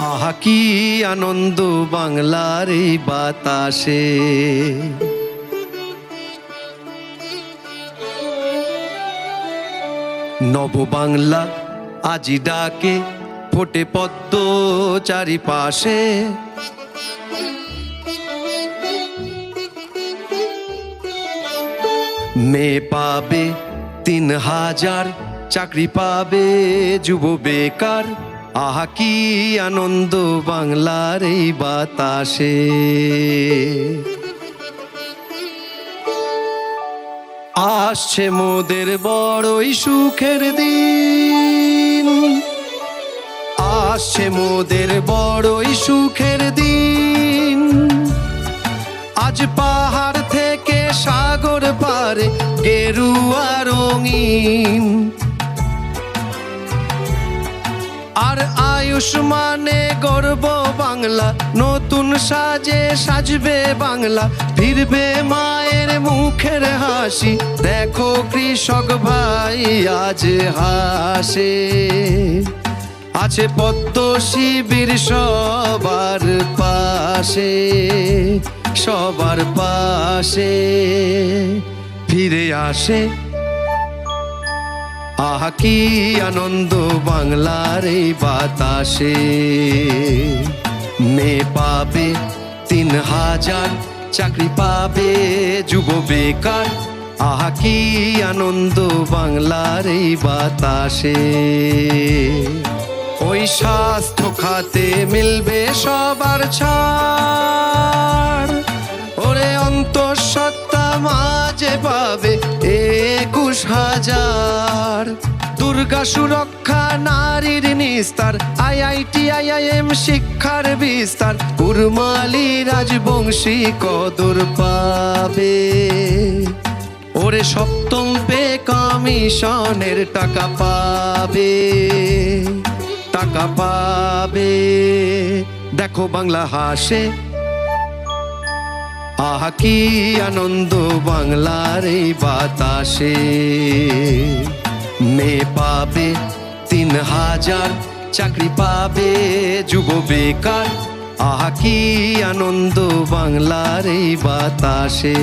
আহা কি আনন্দ বাংলার এই বাতাসে, নব বাংলা আজি ডাকে ফোটে পদ্ম চারিপাশে। মেয়ে পাবে ৩,০০০, চাকরি পাবে যুব বেকার। আহা কি আনন্দ বাংলার এই বাতাসে। আসছে মোদের বড়ই সুখের দিন, আসছে মোদের বড়ই সুখের দিন। আজ পাহাড় থেকে সাগর পারে গেরুয়া রঙিন, আর আয়ুষ্মানে গর্ব বাংলা, নতুন সাজে সাজবে বাংলা। ফিরবে মায়ের মুখের হাসি, দেখো কৃষক ভাই আজ হাসে। আছে পদ্ম শিবির সবার পাশে, সবার পাশে ফিরে আসে। আহা কি আনন্দ বাংলার এই বাতাসে। মেয়ে পাবে ৩,০০০, চাকরি পাবে যুব বেকার। আহা কি আনন্দ বাংলার এই বাতাসে। ওই স্বাস্থ্য খাতে মিলবে সবার ছাড়, ওরে অন্তঃসত্ত্বা মাঝে পাবে ২১,০০০। দুর্গা সুরক্ষা নারীর নিস্তার, IIT IIM শিক্ষার বিস্তার। কুরমালি রাজবংশী কদর পাবে, ওরে সপ্তম পে কমিশনের টাকা পাবে, টাকা পাবে। দেখো বাংলা হাসে। আহা কি আনন্দ বাংলার এই বাতাসে। মেয়ে পাবে ৩,০০০, চাকরি পাবে যুব বেকার। আহা কি আনন্দ বাংলার এই বাতাসে।